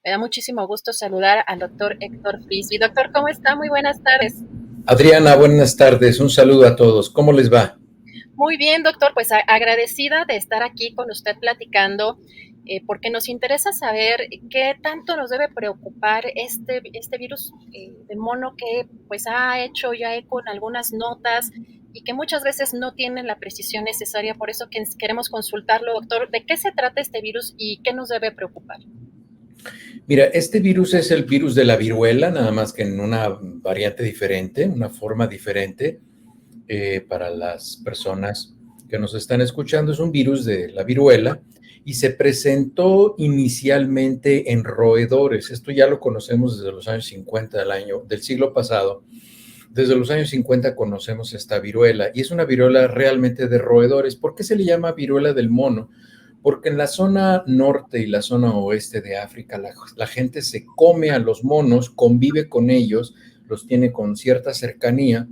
Me da muchísimo gusto saludar al doctor Héctor Frisby. Doctor, ¿cómo está? Muy buenas tardes. Adriana, buenas tardes. Un saludo a todos. ¿Cómo les va? Muy bien, doctor, pues agradecida de estar aquí con usted platicando, porque nos interesa saber qué tanto nos debe preocupar este virus de mono que pues ha hecho ya eco en algunas notas y que muchas veces no tienen la precisión necesaria. Por eso que queremos consultarlo, doctor, ¿de qué se trata este virus y qué nos debe preocupar? Mira, este virus es el virus de la viruela, nada más que en una variante diferente, una forma diferente para las personas que nos están escuchando. Es un virus de la viruela y se presentó inicialmente en roedores. Esto ya lo conocemos desde los años 50 del siglo pasado. Desde los años 50 conocemos esta viruela y es una viruela realmente de roedores. ¿Por qué se le llama viruela del mono? Porque en la zona norte y la zona oeste de África la gente se come a los monos, convive con ellos, los tiene con cierta cercanía.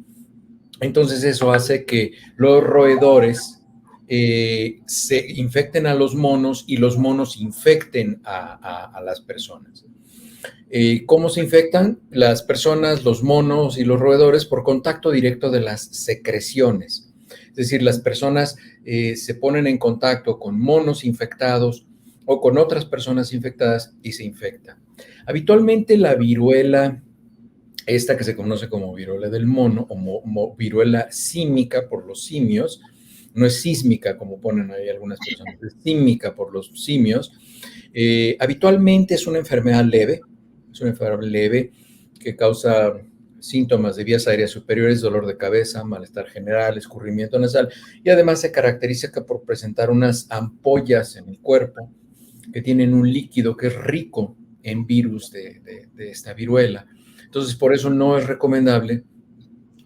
Entonces eso hace que los roedores se infecten a los monos y los monos infecten a las personas. ¿Cómo se infectan las personas, los monos y los roedores? Por contacto directo de las secreciones. Es decir, las personas se ponen en contacto con monos infectados o con otras personas infectadas y se infectan. Habitualmente la viruela, esta que se conoce como viruela del mono o viruela símica por los simios, no es sísmica como ponen ahí algunas personas, es símica por los simios. Habitualmente es una enfermedad leve que causa síntomas de vías aéreas superiores, dolor de cabeza, malestar general, escurrimiento nasal y además se caracteriza por presentar unas ampollas en el cuerpo que tienen un líquido que es rico en virus de esta viruela. Entonces, por eso no es recomendable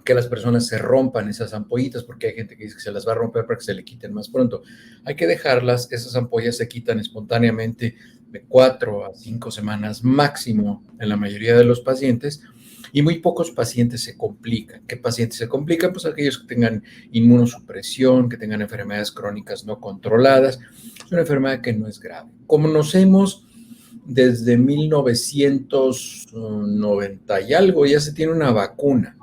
que las personas se rompan esas ampollitas, porque hay gente que dice que se las va a romper para que se le quiten más pronto. Hay que dejarlas, esas ampollas se quitan espontáneamente de 4 a 5 semanas máximo en la mayoría de los pacientes, y muy pocos pacientes se complican. ¿Qué pacientes se complican? Pues aquellos que tengan inmunosupresión, que tengan enfermedades crónicas no controladas. Es una enfermedad que no es grave. Conocemos desde 1990 y algo, ya se tiene una vacuna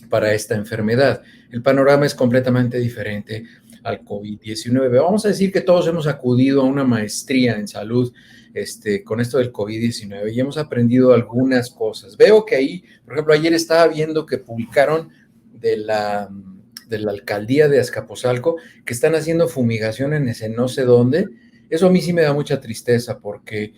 para esta enfermedad. El panorama es completamente diferente al COVID-19. Vamos a decir que todos hemos acudido a una maestría en salud con esto del COVID-19 y hemos aprendido algunas cosas. Veo que ahí, por ejemplo, ayer estaba viendo que publicaron de la alcaldía de Azcapotzalco que están haciendo fumigación en ese no sé dónde. Eso a mí sí me da mucha tristeza porque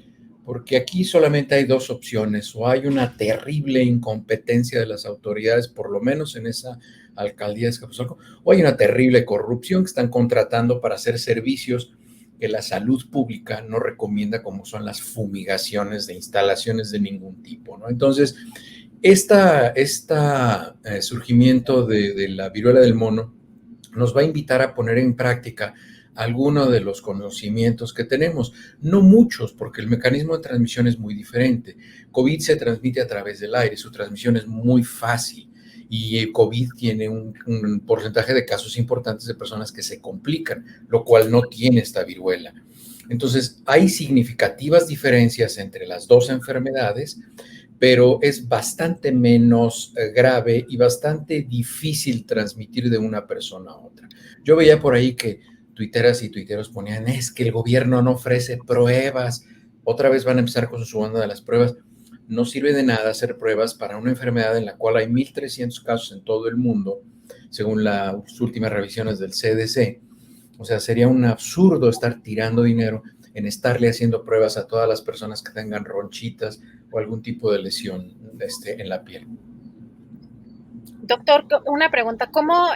aquí solamente hay dos opciones: o hay una terrible incompetencia de las autoridades, por lo menos en esa alcaldía de Escapuzalco, o hay una terrible corrupción que están contratando para hacer servicios que la salud pública no recomienda, como son las fumigaciones de instalaciones de ningún tipo, ¿no? Entonces, surgimiento de la viruela del mono nos va a invitar a poner en práctica algunos de los conocimientos que tenemos. No muchos, porque el mecanismo de transmisión es muy diferente. COVID se transmite a través del aire, su transmisión es muy fácil y el COVID tiene un porcentaje de casos importantes de personas que se complican, lo cual no tiene esta viruela. Entonces, hay significativas diferencias entre las dos enfermedades, pero es bastante menos grave y bastante difícil transmitir de una persona a otra. Yo veía por ahí que tuiteras y tuiteros ponían, es que el gobierno no ofrece pruebas, otra vez van a empezar con su banda de las pruebas. No sirve de nada hacer pruebas para una enfermedad en la cual hay 1,300 casos en todo el mundo, según las últimas revisiones del CDC. O sea, sería un absurdo estar tirando dinero en estarle haciendo pruebas a todas las personas que tengan ronchitas o algún tipo de lesión en la piel. Doctor, una pregunta, ¿cómo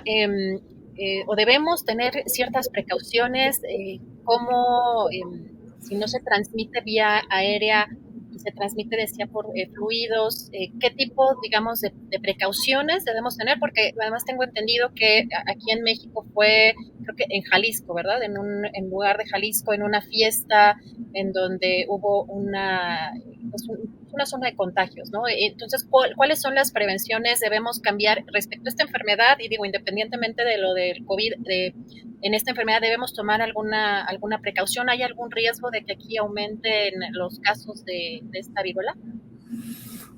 o debemos tener ciertas precauciones? ¿Cómo, si no se transmite vía aérea y se transmite, decía, por fluidos, qué tipo, digamos, de precauciones debemos tener? Porque además tengo entendido que aquí en México fue, creo que en Jalisco, ¿verdad? En lugar de Jalisco, en una fiesta en donde hubo pues una zona de contagios, ¿no? Entonces, ¿cuáles son las prevenciones debemos cambiar respecto a esta enfermedad? Y digo, independientemente de lo del COVID, en esta enfermedad debemos tomar alguna precaución. ¿Hay algún riesgo de que aquí aumenten los casos de esta viruela?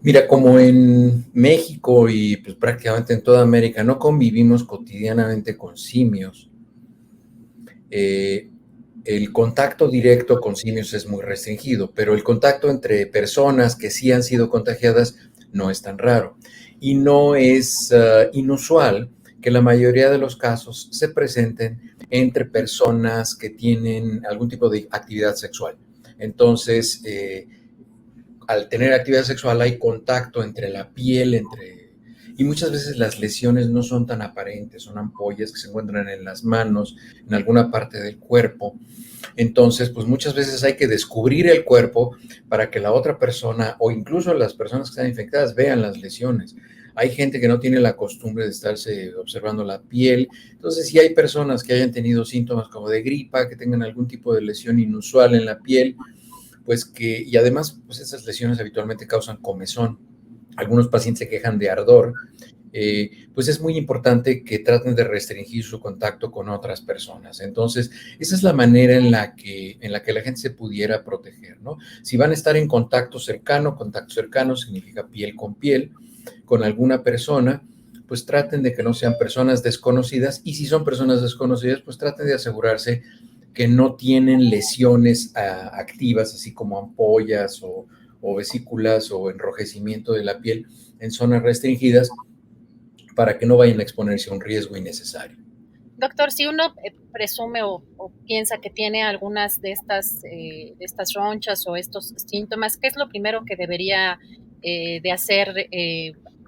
Mira, como en México y pues prácticamente en toda América no convivimos cotidianamente con simios, el contacto directo con simios es muy restringido, pero el contacto entre personas que sí han sido contagiadas no es tan raro. Y no es inusual que la mayoría de los casos se presenten entre personas que tienen algún tipo de actividad sexual. Entonces, al tener actividad sexual hay contacto entre la piel, y muchas veces las lesiones no son tan aparentes, son ampollas que se encuentran en las manos, en alguna parte del cuerpo. Entonces, pues muchas veces hay que descubrir el cuerpo para que la otra persona o incluso las personas que están infectadas vean las lesiones. Hay gente que no tiene la costumbre de estarse observando la piel. Entonces, si hay personas que hayan tenido síntomas como de gripa, que tengan algún tipo de lesión inusual en la piel, pues y además, pues esas lesiones habitualmente causan comezón. Algunos pacientes se quejan de ardor, pues es muy importante que traten de restringir su contacto con otras personas. Entonces, esa es la manera en la que la gente se pudiera proteger, ¿no? Si van a estar en contacto cercano significa piel con alguna persona, pues traten de que no sean personas desconocidas, y si son personas desconocidas, pues traten de asegurarse que no tienen lesiones activas, así como ampollas o vesículas o enrojecimiento de la piel en zonas restringidas, para que no vayan a exponerse a un riesgo innecesario. Doctor, si uno presume o piensa que tiene algunas de estas ronchas o estos síntomas, ¿qué es lo primero que debería de hacer?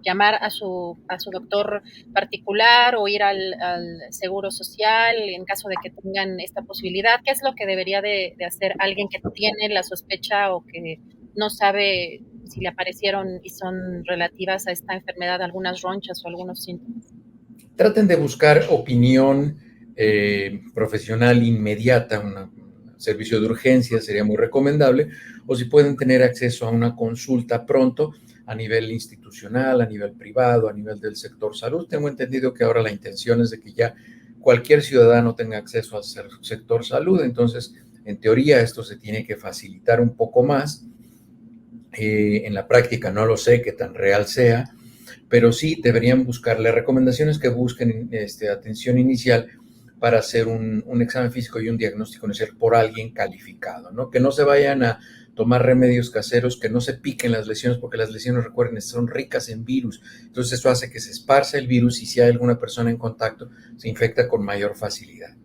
¿Llamar a su doctor particular o ir al Seguro Social en caso de que tengan esta posibilidad? ¿Qué es lo que debería de hacer alguien que tiene la sospecha o que no sabe si le aparecieron y son relativas a esta enfermedad algunas ronchas o algunos síntomas? Traten de buscar opinión profesional inmediata, un servicio de urgencia sería muy recomendable, o si pueden tener acceso a una consulta pronto a nivel institucional, a nivel privado, a nivel del sector salud. Tengo entendido que ahora la intención es de que ya cualquier ciudadano tenga acceso al sector salud, entonces en teoría esto se tiene que facilitar un poco más. En la práctica no lo sé qué tan real sea, pero sí deberían buscarle recomendaciones que busquen atención inicial para hacer un examen físico y un diagnóstico inicial por alguien calificado, ¿no? Que no se vayan a tomar remedios caseros, que no se piquen las lesiones, porque las lesiones, recuerden, son ricas en virus. Entonces eso hace que se esparza el virus y si hay alguna persona en contacto, se infecta con mayor facilidad.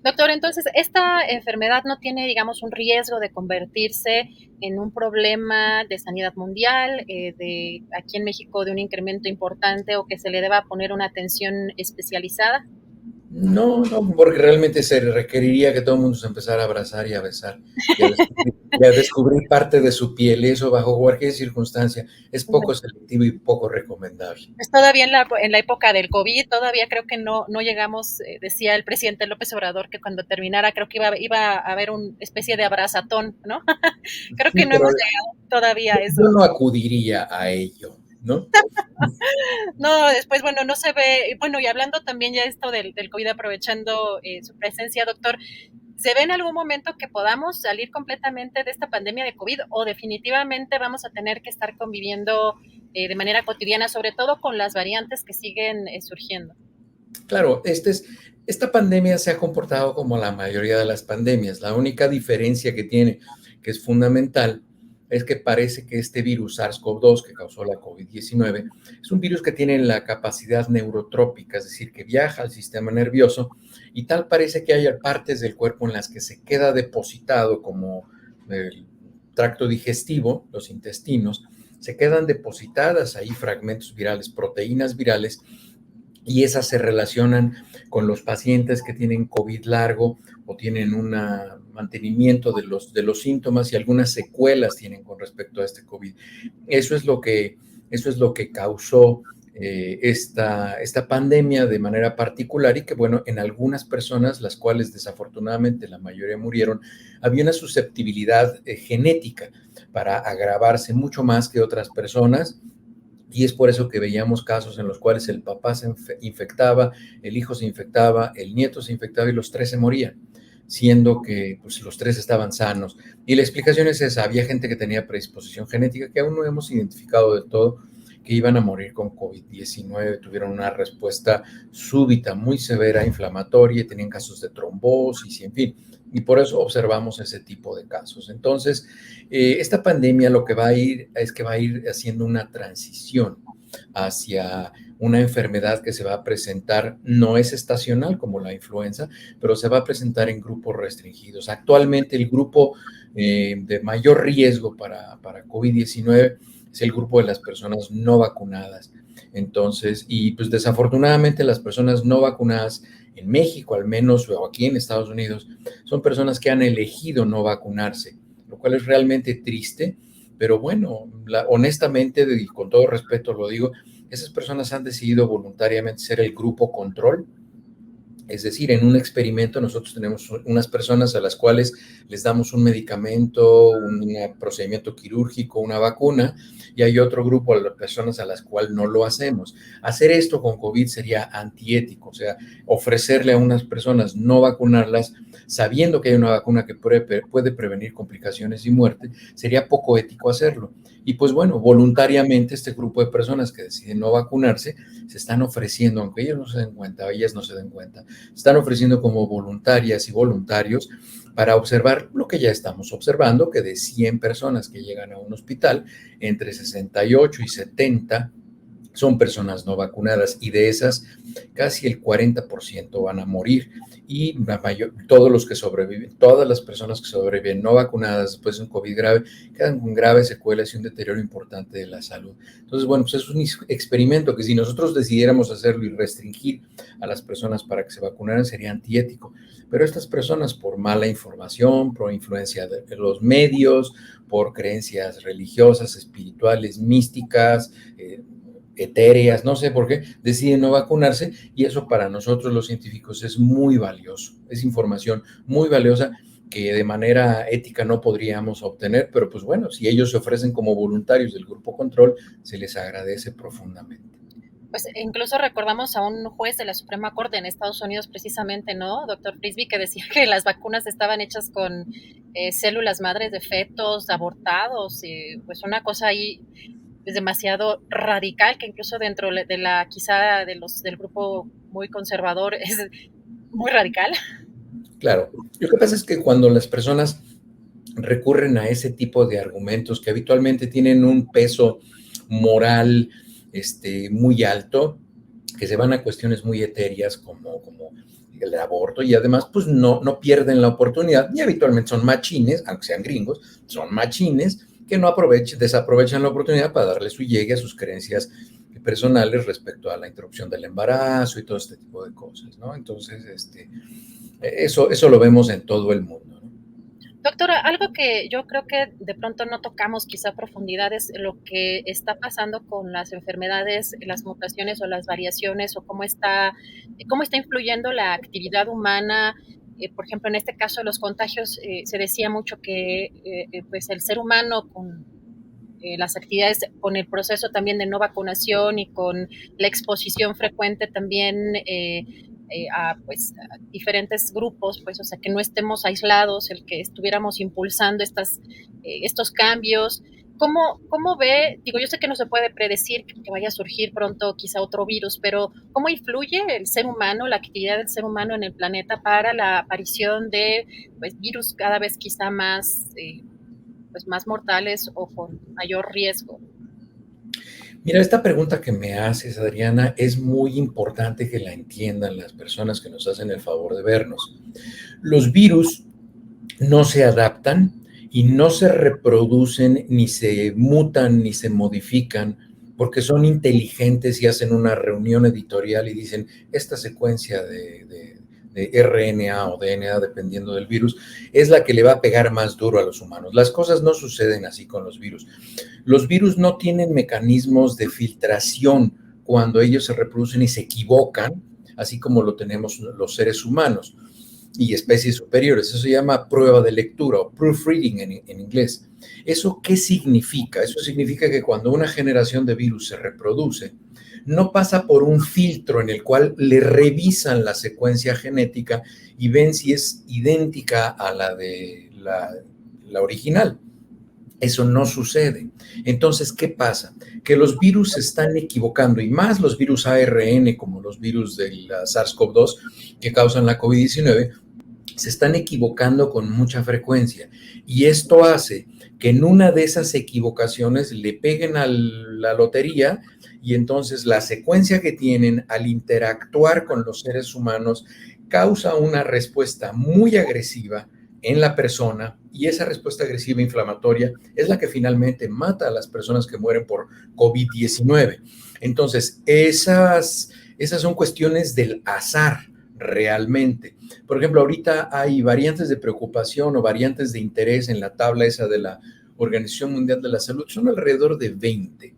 Doctor, entonces, ¿esta enfermedad no tiene, digamos, un riesgo de convertirse en un problema de sanidad mundial, de aquí en México de un incremento importante o que se le deba poner una atención especializada? No, no, porque realmente se requeriría que todo el mundo se empezara a abrazar y a besar y a descubrir parte de su piel, y eso bajo cualquier circunstancia es poco selectivo y poco recomendable. Pues todavía en la época del COVID, todavía creo que no llegamos, decía el presidente López Obrador que cuando terminara creo que iba a haber una especie de abrazatón, ¿no? Creo que Sí, no pero hemos llegado todavía a eso. yo no acudiría a ello, ¿no? No, después, bueno, no se ve, bueno, y hablando también ya esto del COVID, aprovechando su presencia, doctor, ¿se ve en algún momento que podamos salir completamente de esta pandemia de COVID o definitivamente vamos a tener que estar conviviendo de manera cotidiana, sobre todo con las variantes que siguen surgiendo? Claro, esta pandemia se ha comportado como la mayoría de las pandemias. La única diferencia que tiene, que es fundamental, es que parece que este virus SARS-CoV-2 que causó la COVID-19 es un virus que tiene la capacidad neurotrópica, es decir, que viaja al sistema nervioso, y tal parece que hay partes del cuerpo en las que se queda depositado, como el tracto digestivo, los intestinos, se quedan depositadas ahí fragmentos virales, proteínas virales, y esas se relacionan con los pacientes que tienen COVID largo o tienen un mantenimiento de los síntomas, y algunas secuelas tienen con respecto a este COVID. Eso es lo que causó esta pandemia de manera particular, y que, bueno, en algunas personas, las cuales desafortunadamente la mayoría murieron, había una susceptibilidad genética, para agravarse mucho más que otras personas. Y es por eso que veíamos casos en los cuales el papá se infectaba, el hijo se infectaba, el nieto se infectaba y los tres se morían, siendo que pues, los tres estaban sanos. Y la explicación es esa: había gente que tenía predisposición genética que aún no hemos identificado del todo, que iban a morir con COVID-19, tuvieron una respuesta súbita, muy severa, inflamatoria, tenían casos de trombosis y en fin. Y por eso observamos ese tipo de casos. Entonces, esta pandemia lo que va a ir es que va a ir haciendo una transición hacia una enfermedad que se va a presentar, no es estacional como la influenza, pero se va a presentar en grupos restringidos. Actualmente el grupo de mayor riesgo para COVID-19 es el grupo de las personas no vacunadas. Entonces, y pues desafortunadamente las personas no vacunadas en México, al menos, o aquí en Estados Unidos, son personas que han elegido no vacunarse, lo cual es realmente triste, pero bueno, honestamente y con todo respeto lo digo, esas personas han decidido voluntariamente ser el grupo control. Es decir, en un experimento nosotros tenemos unas personas a las cuales les damos un medicamento, un procedimiento quirúrgico, una vacuna, y hay otro grupo de personas a las cuales no lo hacemos. Hacer esto con COVID sería antiético, o sea, ofrecerle a unas personas no vacunarlas sabiendo que hay una vacuna que puede prevenir complicaciones y muerte, sería poco ético hacerlo. Y pues bueno, voluntariamente este grupo de personas que deciden no vacunarse se están ofreciendo, aunque ellos no se den cuenta, ellas no se den cuenta, están ofreciendo como voluntarias y voluntarios para observar lo que ya estamos observando, que de 100 personas que llegan a un hospital, entre 68 y 70 son personas no vacunadas y de esas casi el 40% van a morir y todos los que sobreviven, todas las personas que sobreviven no vacunadas después de un COVID grave, quedan con graves secuelas y un deterioro importante de la salud. Entonces, bueno, pues es un experimento que si nosotros decidiéramos hacerlo y restringir a las personas para que se vacunaran sería antiético, pero estas personas por mala información, por influencia de los medios, por creencias religiosas, espirituales, místicas, etéreas, no sé por qué, deciden no vacunarse y eso para nosotros los científicos es muy valioso, es información muy valiosa que de manera ética no podríamos obtener, pero pues bueno, si ellos se ofrecen como voluntarios del grupo control, se les agradece profundamente. Pues incluso recordamos a un juez de la Suprema Corte en Estados Unidos precisamente, ¿no? Doctor Frisby, que decía que las vacunas estaban hechas con células madres de fetos abortados, pues una cosa ahí es demasiado radical, que incluso dentro de la, quizá del grupo muy conservador es muy radical. Claro, lo que pasa es que cuando las personas recurren a ese tipo de argumentos que habitualmente tienen un peso moral muy alto, que se van a cuestiones muy etéreas como el aborto y además pues no pierden la oportunidad y habitualmente son machines, aunque sean gringos, son machines que no desaprovechan la oportunidad para darle su llegue a sus creencias personales respecto a la interrupción del embarazo y todo este tipo de cosas, ¿no? Entonces, eso lo vemos en todo el mundo, ¿no? Doctora, algo que yo creo que de pronto no tocamos quizá a profundidad es lo que está pasando con las enfermedades, las mutaciones o las variaciones o cómo está influyendo la actividad humana. Por ejemplo, en este caso de los contagios, se decía mucho que pues el ser humano con las actividades, con el proceso también de no vacunación y con la exposición frecuente también a diferentes grupos, pues, o sea, que no estemos aislados, el que estuviéramos impulsando estos cambios. ¿Cómo ve? Digo, yo sé que no se puede predecir que vaya a surgir pronto quizá otro virus, pero ¿cómo influye el ser humano, la actividad del ser humano en el planeta para la aparición de pues, virus cada vez quizá pues, más mortales o con mayor riesgo? Mira, esta pregunta que me haces, Adriana, es muy importante que la entiendan las personas que nos hacen el favor de vernos. Los virus no se adaptan y no se reproducen, ni se mutan, ni se modifican, porque son inteligentes y hacen una reunión editorial y dicen, esta secuencia de RNA o DNA, dependiendo del virus, es la que le va a pegar más duro a los humanos. Las cosas no suceden así con los virus. Los virus no tienen mecanismos de filtración cuando ellos se reproducen y se equivocan, así como lo tenemos los seres humanos. y especies superiores. Eso se llama prueba de lectura o proofreading en inglés. ¿Eso qué significa? Eso significa que cuando una generación de virus se reproduce, no pasa por un filtro en el cual le revisan la secuencia genética y ven si es idéntica a la de la original. Eso no sucede. Entonces, ¿qué pasa? Que los virus se están equivocando, y más los virus ARN, como los virus del SARS-CoV-2 que causan la COVID-19, se están equivocando con mucha frecuencia. Y esto hace que en una de esas equivocaciones le peguen a la lotería, y entonces la secuencia que tienen al interactuar con los seres humanos causa una respuesta muy agresiva en la persona, y esa respuesta agresiva inflamatoria es la que finalmente mata a las personas que mueren por COVID-19. Entonces, esas son cuestiones del azar realmente. Por ejemplo, ahorita hay variantes de preocupación o variantes de interés en la tabla esa de la Organización Mundial de la Salud. Son alrededor de 20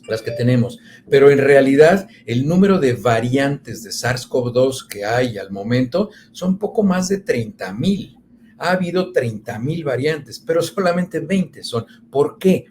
las que tenemos, pero en realidad el número de variantes de SARS-CoV-2 que hay al momento son poco más de 30,000. Ha habido 30,000 variantes, pero solamente 20 son. ¿Por qué?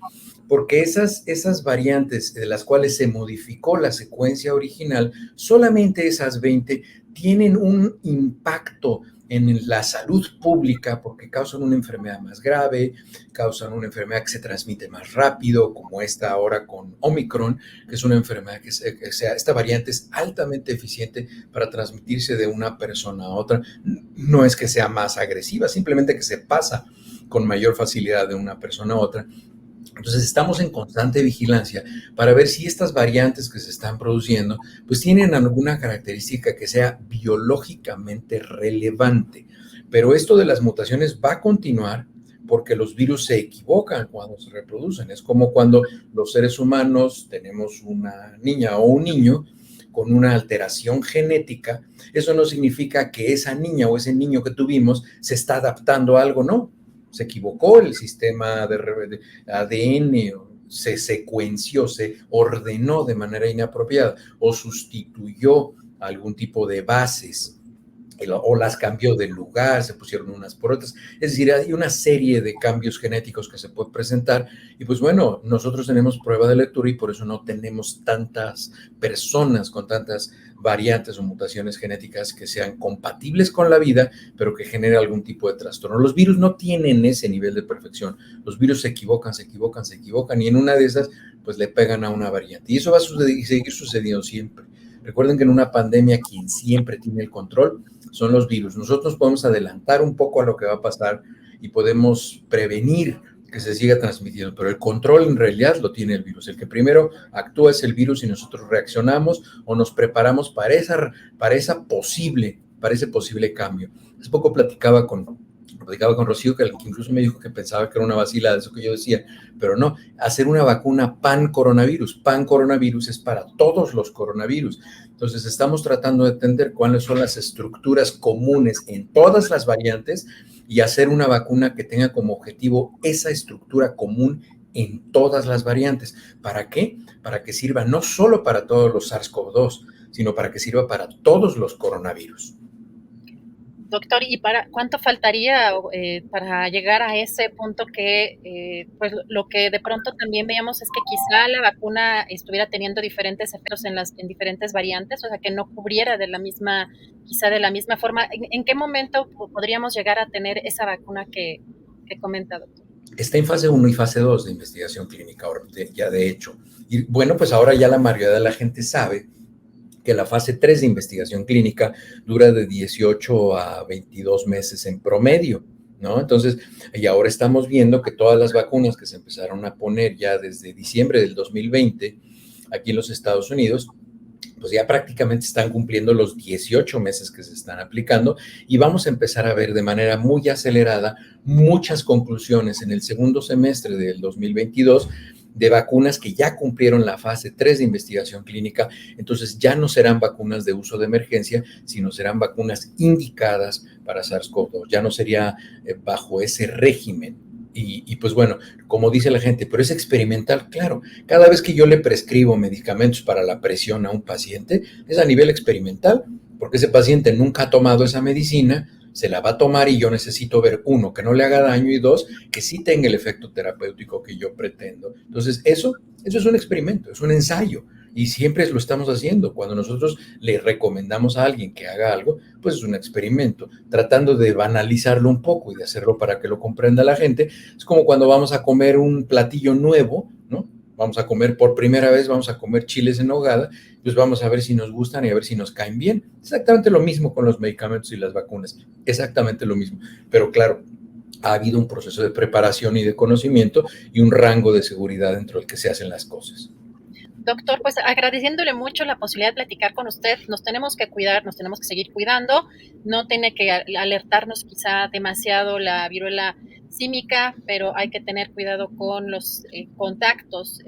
Porque esas variantes de las cuales se modificó la secuencia original, solamente esas 20 tienen un impacto en la salud pública porque causan una enfermedad más grave, causan una enfermedad que se transmite más rápido, como esta ahora con Omicron, que es una enfermedad esta variante es altamente eficiente para transmitirse de una persona a otra. No es que sea más agresiva, simplemente que se pasa con mayor facilidad de una persona a otra. Entonces estamos en constante vigilancia para ver si estas variantes que se están produciendo pues tienen alguna característica que sea biológicamente relevante. Pero esto de las mutaciones va a continuar porque los virus se equivocan cuando se reproducen. Es como cuando los seres humanos tenemos una niña o un niño con una alteración genética. Eso no significa que esa niña o ese niño que tuvimos se está adaptando a algo, no. Se equivocó el sistema de ADN, se secuenció, se ordenó de manera inapropiada o sustituyó algún tipo de bases o las cambió de lugar, se pusieron unas por otras. Es decir, hay una serie de cambios genéticos que se pueden presentar y pues bueno, nosotros tenemos prueba de lectura y por eso no tenemos tantas personas con tantas variantes o mutaciones genéticas que sean compatibles con la vida, pero que genere algún tipo de trastorno. Los virus no tienen ese nivel de perfección. Los virus se equivocan y en una de esas pues le pegan a una variante. Y eso va a suceder y seguir sucediendo siempre. Recuerden que en una pandemia quien siempre tiene el control son los virus. Nosotros podemos adelantar un poco a lo que va a pasar y podemos prevenir que se siga transmitiendo, pero el control en realidad lo tiene el virus. El que primero actúa es el virus y nosotros reaccionamos o nos preparamos para ese posible cambio. Hace poco platicaba con Rocío, que incluso me dijo que pensaba que era una vacilada, eso que yo decía, pero no, hacer una vacuna pan-coronavirus es para todos los coronavirus. Entonces estamos tratando de entender cuáles son las estructuras comunes en todas las variantes y hacer una vacuna que tenga como objetivo esa estructura común en todas las variantes. ¿Para qué? Para que sirva no solo para todos los SARS-CoV-2, sino para que sirva para todos los coronavirus. Doctor, ¿y para cuánto faltaría para llegar a ese punto que, pues lo que de pronto también veíamos es que quizá la vacuna estuviera teniendo diferentes efectos en diferentes variantes, o sea, que no cubriera quizá de la misma forma? ¿En qué momento podríamos llegar a tener esa vacuna que comenta, doctor? Está en fase 1 y fase 2 de investigación clínica, ya de hecho. Y bueno, pues ahora ya la mayoría de la gente sabe que la fase 3 de investigación clínica dura de 18 a 22 meses en promedio, ¿no? Entonces, y ahora estamos viendo que todas las vacunas que se empezaron a poner ya desde diciembre del 2020 aquí en los Estados Unidos, pues ya prácticamente están cumpliendo los 18 meses que se están aplicando y vamos a empezar a ver de manera muy acelerada muchas conclusiones en el segundo semestre del 2022 de vacunas que ya cumplieron la fase 3 de investigación clínica. Entonces ya no serán vacunas de uso de emergencia, sino serán vacunas indicadas para SARS-CoV-2. Ya no sería bajo ese régimen. Y pues bueno, como dice la gente, pero es experimental, claro. Cada vez que yo le prescribo medicamentos para la presión a un paciente, es a nivel experimental, porque ese paciente nunca ha tomado esa medicina se la va a tomar y yo necesito ver, uno, que no le haga daño y dos, que sí tenga el efecto terapéutico que yo pretendo. Entonces, eso es un experimento, es un ensayo y siempre lo estamos haciendo. Cuando nosotros le recomendamos a alguien que haga algo, pues es un experimento, tratando de banalizarlo un poco y de hacerlo para que lo comprenda la gente. Es como cuando vamos a comer un platillo nuevo, ¿no? Vamos a comer por primera vez, vamos a comer chiles en nogada, pues vamos a ver si nos gustan y a ver si nos caen bien. Exactamente lo mismo con los medicamentos y las vacunas, exactamente lo mismo. Pero claro, ha habido un proceso de preparación y de conocimiento y un rango de seguridad dentro del que se hacen las cosas. Doctor, pues agradeciéndole mucho la posibilidad de platicar con usted, nos tenemos que cuidar, nos tenemos que seguir cuidando, no tiene que alertarnos quizá demasiado la viruela símica, pero hay que tener cuidado con los contactos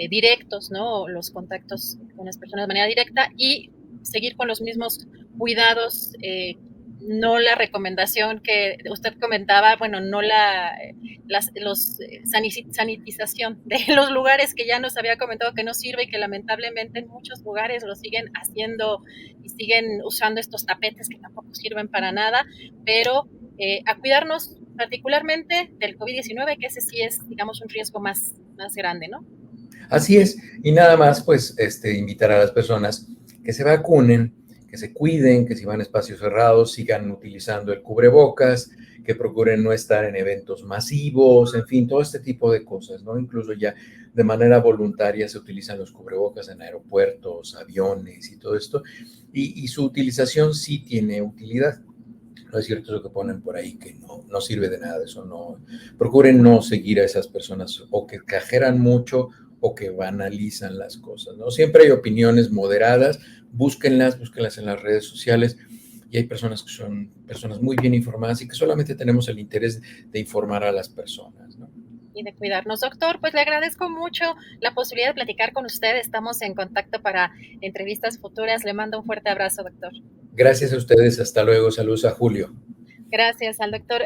directos, ¿no? Los contactos con las personas de manera directa y seguir con los mismos cuidados, no la recomendación que usted comentaba, bueno, no los sanitización de los lugares que ya nos había comentado que no sirve y que lamentablemente en muchos lugares lo siguen haciendo y siguen usando estos tapetes que tampoco sirven para nada, pero a cuidarnos particularmente del COVID-19, que ese sí es, digamos, un riesgo más grande, ¿no? Así es, y nada más, pues, invitar a las personas que se vacunen, que se cuiden, que si van a espacios cerrados sigan utilizando el cubrebocas, que procuren no estar en eventos masivos, en fin, todo este tipo de cosas, ¿no? Incluso ya de manera voluntaria se utilizan los cubrebocas en aeropuertos, aviones y todo esto, y su utilización sí tiene utilidad. No es cierto eso que ponen por ahí, que no sirve de nada, eso no. Procuren no seguir a esas personas o que exageran mucho o que banalizan las cosas, ¿no? Siempre hay opiniones moderadas, búsquenlas en las redes sociales y hay personas que son personas muy bien informadas y que solamente tenemos el interés de informar a las personas, ¿no? Y de cuidarnos. Doctor, pues le agradezco mucho la posibilidad de platicar con usted. Estamos en contacto para entrevistas futuras. Le mando un fuerte abrazo, doctor. Gracias a ustedes, hasta luego, saludos a Julio. Gracias al doctor